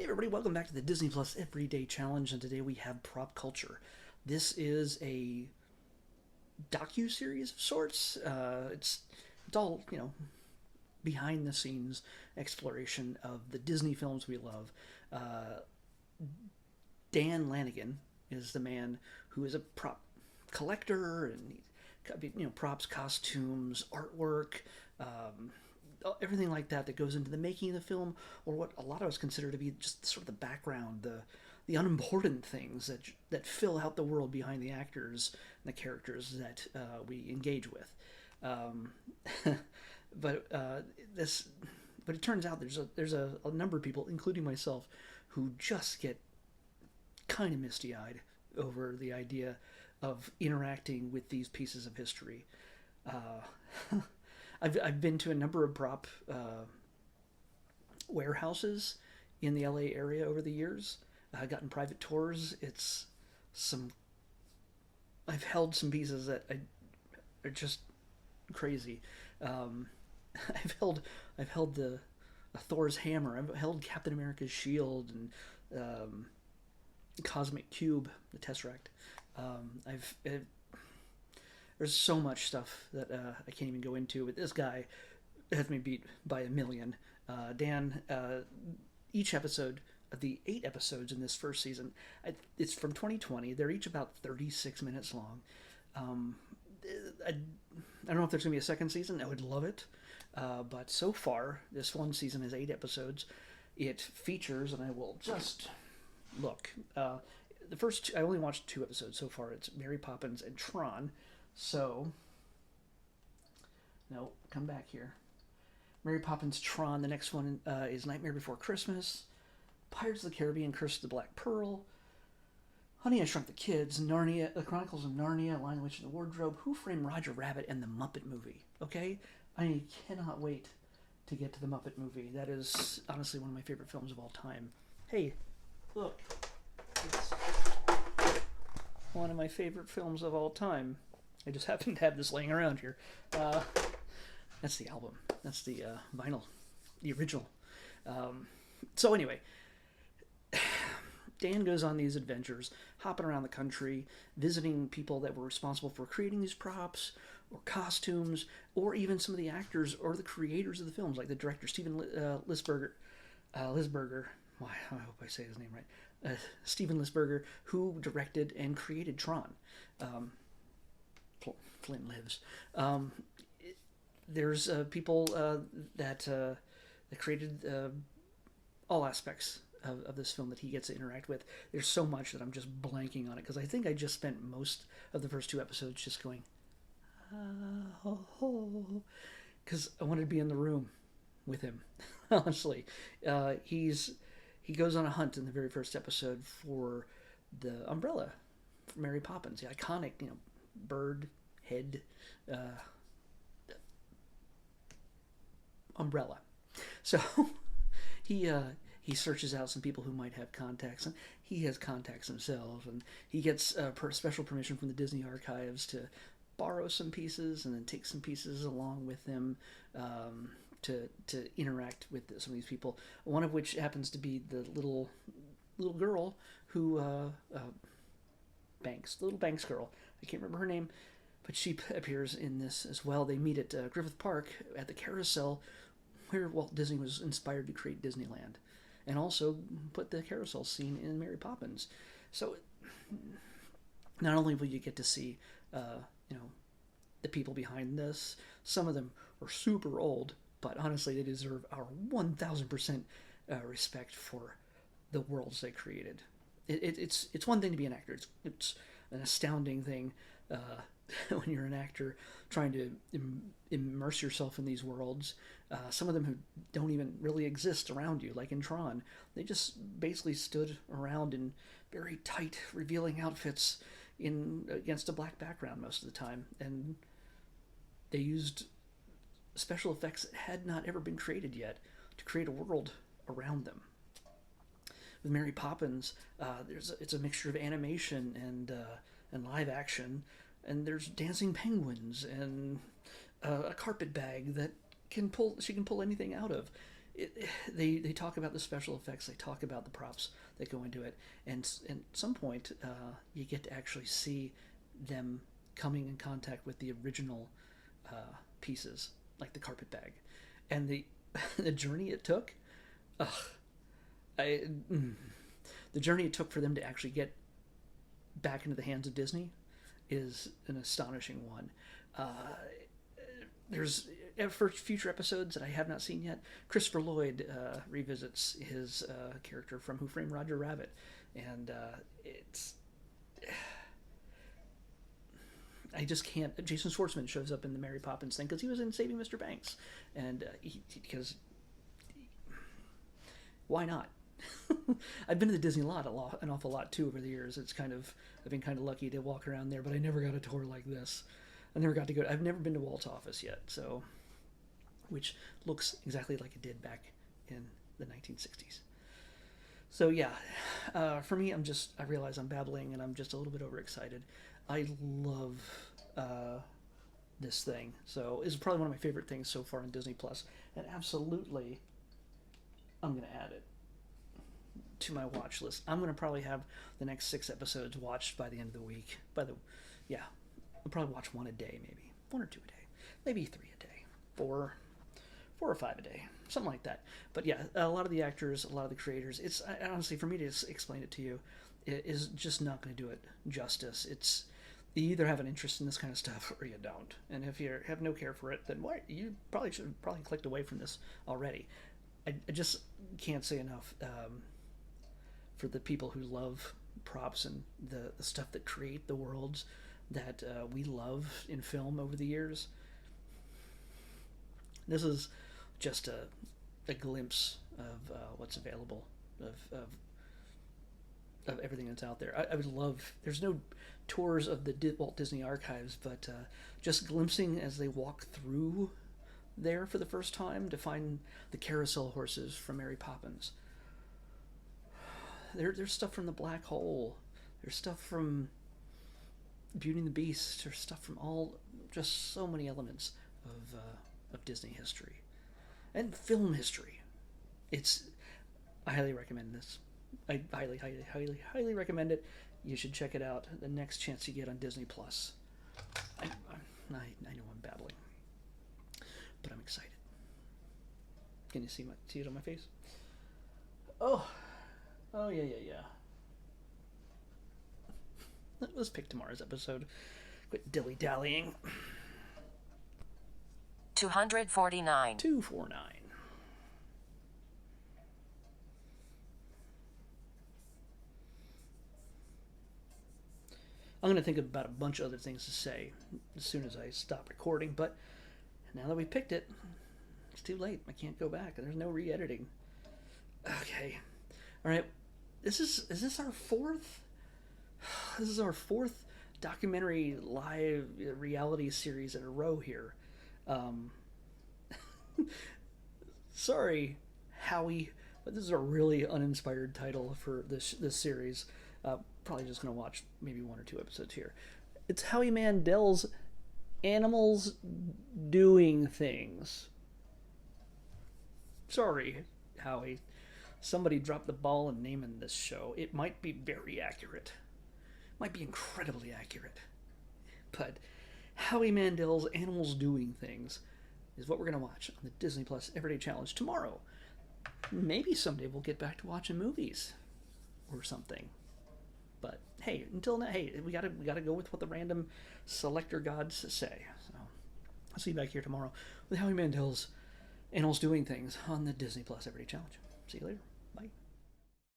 Hey everybody, welcome back to the Disney Plus Everyday Challenge, and today we have prop culture. This is a docu-series of sorts. It's all behind the scenes exploration of the Disney films we love. Uh, Dan Lanigan is the man who is a prop collector, and props, costumes, artwork, um, everything like that goes into the making of the film, or what a lot of us consider to be just sort of the background, the unimportant things that fill out the world behind the actors and the characters that we engage with. Um, but this, but it turns out there's a number of people, including myself, who just get kind of misty eyed over the idea of interacting with these pieces of history. Uh, I've been to a number of prop warehouses in the LA area over the years. I've gotten private tours. It's some. I've held some pieces that are just crazy. Um, I've held I've held the Thor's hammer. I've held Captain America's shield and Cosmic Cube, the Tesseract. I've There's so much stuff that I can't even go into. But this guy has me beat by a million. Dan, each episode of the 8 episodes in this first season, it's from 2020. They're each about 36 minutes long. Um, I don't know if there's going to be a second season. I would love it. But so far, this one season is 8 episodes. It features, and I will just look. The first I only watched 2 episodes so far. It's Mary Poppins and Tron. So, no, come back here. Mary Poppins, Tron. The next one is Nightmare Before Christmas, Pirates of the Caribbean, Curse of the Black Pearl, Honey, I Shrunk the Kids, Narnia, The Chronicles of Narnia, Lion, the Witch, and the Wardrobe, Who Framed Roger Rabbit, and The Muppet Movie. Okay? I cannot wait to get to The Muppet Movie. That is honestly one of my favorite films of all time. Hey, look. It's one of my favorite films of all time. I just happen to have this laying around here. That's the album. That's the vinyl, the original. So anyway, Dan goes on these adventures, hopping around the country, visiting people that were responsible for creating these props or costumes, or even some of the actors or the creators of the films, like the director Steven Lisberger. Why, I hope I say his name right. Steven Lisberger, who directed and created Tron. Flint lives. There's people that created all aspects of this film that he gets to interact with. There's so much that I'm just blanking on it because I think I just spent most of the first 2 episodes just going, because I wanted to be in the room with him. Honestly, he goes on a hunt in the very first episode for the umbrella for Mary Poppins, the iconic bird head umbrella. So he searches out some people who might have contacts, and he has contacts himself, and he gets special permission from the Disney archives to borrow some pieces and then take some pieces along with him to interact with some of these people. One of which happens to be the little girl who Banks, the little Banks girl. I can't remember her name, but she appears in this as well. They meet at Griffith Park at the carousel where Walt Disney was inspired to create Disneyland, and also put the carousel scene in Mary Poppins. So not only will you get to see, the people behind this, some of them are super old, but honestly, they deserve our 1,000% respect for the worlds they created. It's one thing to be an actor. It's an astounding thing when you're an actor trying to immerse yourself in these worlds. Some of them who don't even really exist around you, like in Tron, they just basically stood around in very tight, revealing outfits against a black background most of the time, and they used special effects that had not ever been created yet to create a world around them. With Mary Poppins, it's a mixture of animation and live action, and there's dancing penguins and a carpet bag that she can pull anything out of. they talk about the special effects, they talk about the props that go into it, and at some point you get to actually see them coming in contact with the original pieces, like the carpet bag, and the the journey it took. Ugh, I, the journey it took for them to actually get back into the hands of Disney is an astonishing one. There's for future episodes that I have not seen yet, Christopher Lloyd revisits his character from Who Framed Roger Rabbit, and it's I just can't. Jason Schwartzman shows up in the Mary Poppins thing because he was in Saving Mr. Banks, and because why not? I've been to the Disney lot an awful lot too over the years. I've been kind of lucky to walk around there, but I never got a tour like this. I never got to go. I've never been to Walt's office yet, so which looks exactly like it did back in the 1960s. So yeah, for me, I realize I'm babbling and I'm just a little bit overexcited. I love this thing, so it's probably one of my favorite things so far on Disney Plus, and absolutely, I'm gonna add it to my watch list. I'm gonna probably have the next 6 episodes watched by the end of the week. I'll probably watch 1 a day, maybe 1 or 2 a day, maybe 3 a day, 4 or 5 a day, something like that. But yeah, a lot of the actors, a lot of the creators, it's honestly, for me to explain it to you, it is just not going to do it justice. It's, you either have an interest in this kind of stuff or you don't. And if you have no care for it, then you probably should have clicked away from this already. I just can't say enough for the people who love props and the stuff that create the worlds that we love in film over the years. This is just a glimpse of what's available, of everything that's out there. I would love, there's no tours of the Walt Disney Archives, but just glimpsing as they walk through there for the first time to find the carousel horses from Mary Poppins. There's stuff from the Black Hole. There's stuff from Beauty and the Beast. There's stuff from just so many elements of Disney history and film history. I highly recommend this. I highly recommend it. You should check it out the next chance you get on Disney Plus. I know I'm babbling, but I'm excited. Can you see it on my face? Oh yeah. Let's pick tomorrow's episode. Quit dilly-dallying. 249. 249. I'm going to think about a bunch of other things to say as soon as I stop recording, but now that we picked it, it's too late. I can't go back. There's no re-editing. Okay. All right. Is this our fourth? This is our 4th documentary live reality series in a row here. Sorry, Howie, but this is a really uninspired title for this series. Probably just going to watch maybe 1 or 2 episodes here. It's Howie Mandel's Animals Doing Things. Sorry, Howie. Somebody dropped the ball in naming this show. It might be very accurate. Might be incredibly accurate. But Howie Mandel's Animals Doing Things is what we're going to watch on the Disney Plus Everyday Challenge tomorrow. Maybe someday we'll get back to watching movies or something. But hey, until now, we gotta go with what the random selector gods say. So I'll see you back here tomorrow with Howie Mandel's Animals Doing Things on the Disney Plus Everyday Challenge. See you later. Bye.